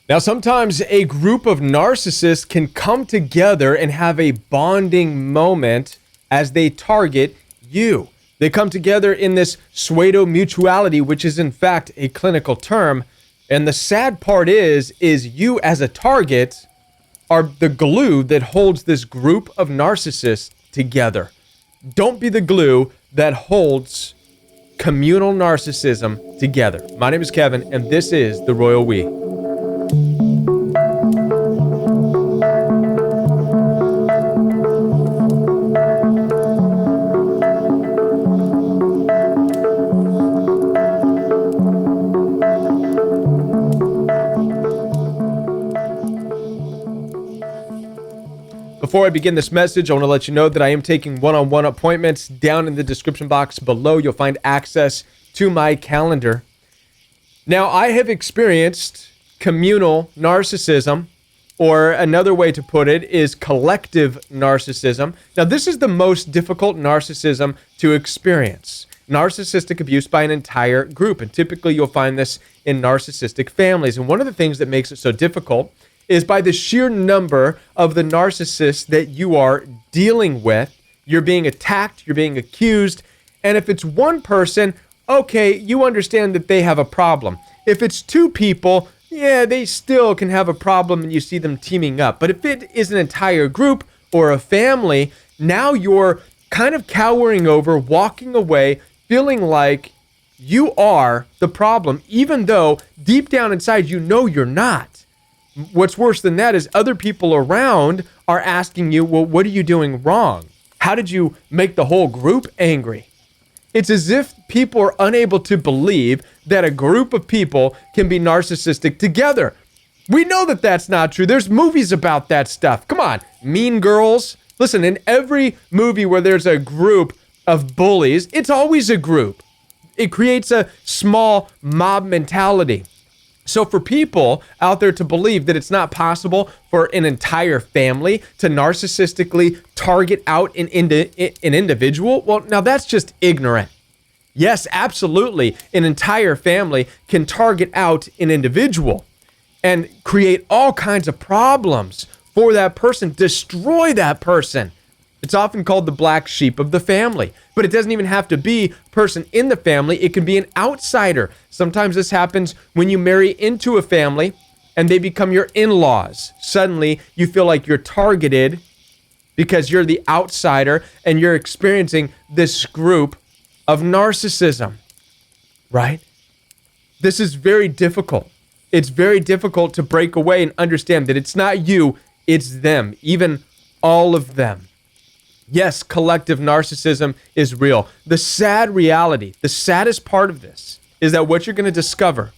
Now, sometimes a group of narcissists can come together and have a bonding moment as they target you. They come together in this pseudomutuality, which is in fact a clinical term. And the sad part is you as a target are the glue that holds this group of narcissists together. Don't be the glue that holds communal narcissism together. My name is Kevin, and this is The Royal We. Before I begin this message, I want to let you know that I am taking one-on-one appointments. Down in the description box below, you'll find access to my calendar. Now, I have experienced communal narcissism, or another way to put it is collective narcissism. Now, this is the most difficult narcissism to experience. Narcissistic abuse by an entire group, and typically you'll find this in narcissistic families. And one of the things that makes it so difficult is by the sheer number of the narcissists that you are dealing with. You're being attacked, you're being accused, and if it's one person, okay, you understand that they have a problem. If it's two people, yeah, they still can have a problem and you see them teaming up. But if it is an entire group or a family, now you're kind of cowering over, walking away, feeling like you are the problem, even though deep down inside you know you're not. What's worse than that is other people around are asking you, well, what are you doing wrong? How did you make the whole group angry? It's as if people are unable to believe that a group of people can be narcissistic together. We know that that's not true. There's movies about that stuff. Come on, Mean Girls. Listen, in every movie where there's a group of bullies, it's always a group. It creates a small mob mentality. So for people out there to believe that it's not possible for an entire family to narcissistically target out an individual, well, now that's just ignorant. Yes, absolutely, an entire family can target out an individual and create all kinds of problems for that person, destroy that person. It's often called the black sheep of the family, but it doesn't even have to be a person in the family. It can be an outsider. Sometimes this happens when you marry into a family and they become your in-laws. Suddenly, you feel like you're targeted because you're the outsider and you're experiencing this group of narcissism, right? This is very difficult. It's very difficult to break away and understand that it's not you, it's them, even all of them. Yes, collective narcissism is real. The sad reality, the saddest part of this is that what you're going to discover,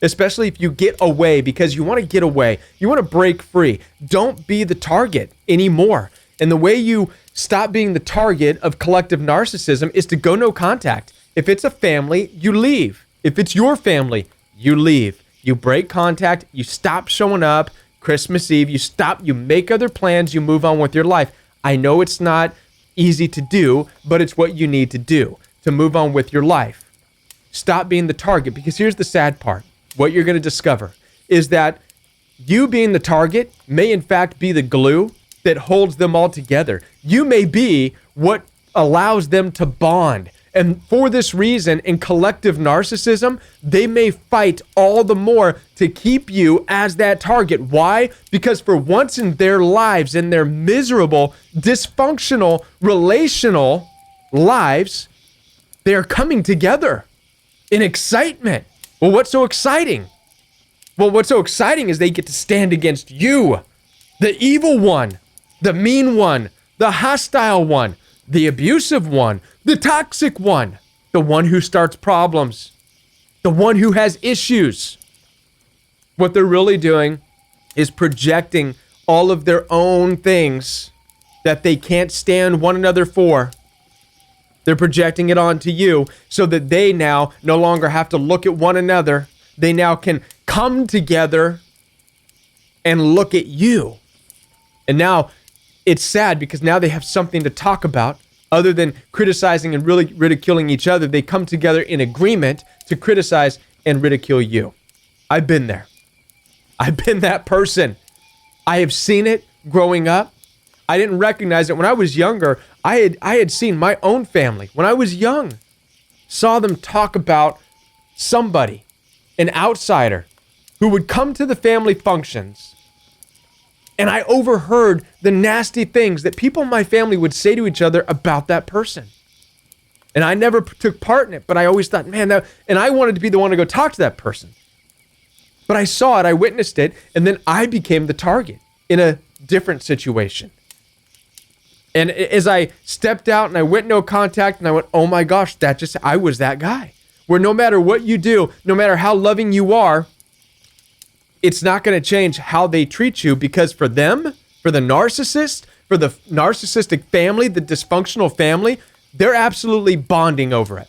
especially if you get away because you want to get away, you want to break free, don't be the target anymore. And the way you stop being the target of collective narcissism is to go no contact. If it's a family, you leave. If it's your family, you leave. You break contact, you stop showing up. Christmas Eve, you make other plans, you move on with your life. I know it's not easy to do, but it's what you need to do to move on with your life. Stop being the target, because here's the sad part. What you're going to discover is that you being the target may in fact be the glue that holds them all together. You may be what allows them to bond. And for this reason, in collective narcissism, they may fight all the more to keep you as that target. Why? Because for once in their lives, in their miserable, dysfunctional, relational lives, they are coming together in excitement. Well, what's so exciting? Well, what's so exciting is they get to stand against you, the evil one, the mean one, the hostile one, the abusive one, the toxic one, the one who starts problems, the one who has issues. What they're really doing is projecting all of their own things that they can't stand one another for. They're projecting it onto you so that they now no longer have to look at one another. They now can come together and look at you. And now it's sad because now they have something to talk about. Other than criticizing and really ridiculing each other, they come together in agreement to criticize and ridicule you. I've been there. I've been that person. I have seen it growing up. I didn't recognize it when I was younger. I had seen my own family when I was young. Saw them talk about somebody, an outsider, who would come to the family functions. And I overheard the nasty things that people in my family would say to each other about that person. And I never took part in it, but I always thought, man, and I wanted to be the one to go talk to that person. But I saw it, I witnessed it, and then I became the target in a different situation. And as I stepped out and I went no contact and I went, oh my gosh, I was that guy. Where no matter what you do, no matter how loving you are, it's not going to change how they treat you, because for them, for the narcissist, for the narcissistic family, the dysfunctional family, they're absolutely bonding over it.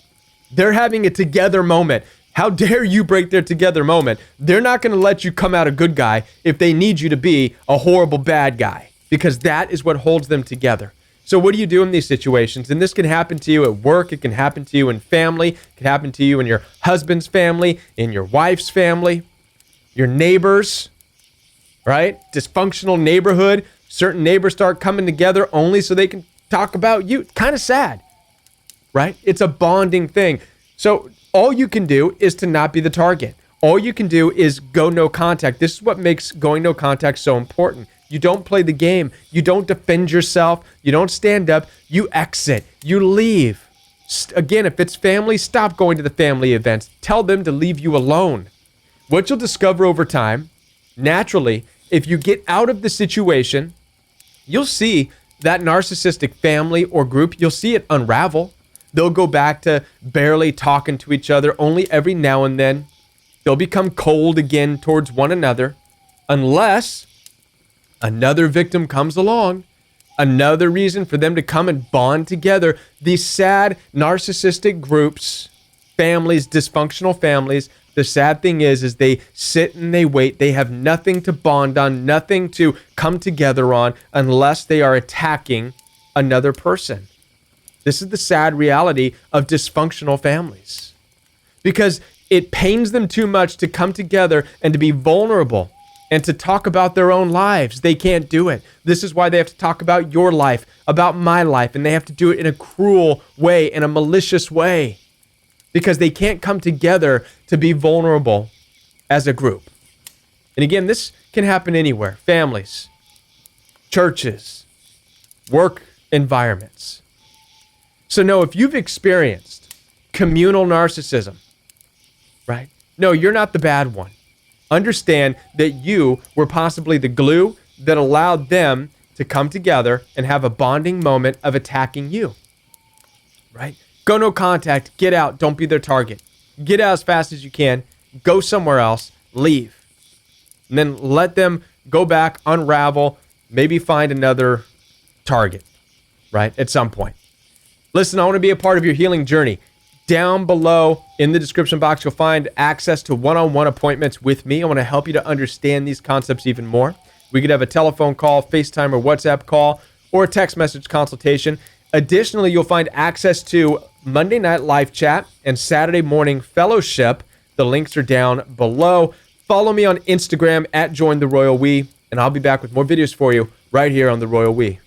They're having a together moment. How dare you break their together moment? They're not going to let you come out a good guy if they need you to be a horrible bad guy, because that is what holds them together. So what do you do in these situations? And this can happen to you at work. It can happen to you in family. It can happen to you in your husband's family, in your wife's family, your neighbors, right? Dysfunctional neighborhood. Certain neighbors start coming together only so they can talk about you. Kind of sad, right? It's a bonding thing. So all you can do is to not be the target. All you can do is go no contact. This is what makes going no contact so important. You don't play the game. You don't defend yourself. You don't stand up. You exit. You leave. Again, if it's family, stop going to the family events. Tell them to leave you alone. What you'll discover over time, naturally, if you get out of the situation, you'll see that narcissistic family or group, you'll see it unravel. They'll go back to barely talking to each other, only every now and then. They'll become cold again towards one another, unless another victim comes along, another reason for them to come and bond together. These sad narcissistic groups, families, dysfunctional families, the sad thing is they sit and they wait. They have nothing to bond on, nothing to come together on, unless they are attacking another person. This is the sad reality of dysfunctional families, because it pains them too much to come together and to be vulnerable and to talk about their own lives. They can't do it. This is why they have to talk about your life, about my life, and they have to do it in a cruel way, in a malicious way, because they can't come together to be vulnerable as a group. And again, this can happen anywhere. Families, churches, work environments. So no, if you've experienced communal narcissism, right? No, you're not the bad one. Understand that you were possibly the glue that allowed them to come together and have a bonding moment of attacking you, right? Go no contact, get out, don't be their target. Get out as fast as you can, go somewhere else, leave. And then let them go back, unravel, maybe find another target, right? At some point. Listen, I want to be a part of your healing journey. Down below in the description box, you'll find access to one-on-one appointments with me. I want to help you to understand these concepts even more. We could have a telephone call, FaceTime, or WhatsApp call, or a text message consultation. Additionally, you'll find access to Monday night live chat and Saturday morning fellowship. The links are down below. Follow me on Instagram at JoinTheRoyalWe, and I'll be back with more videos for you right here on The Royal We.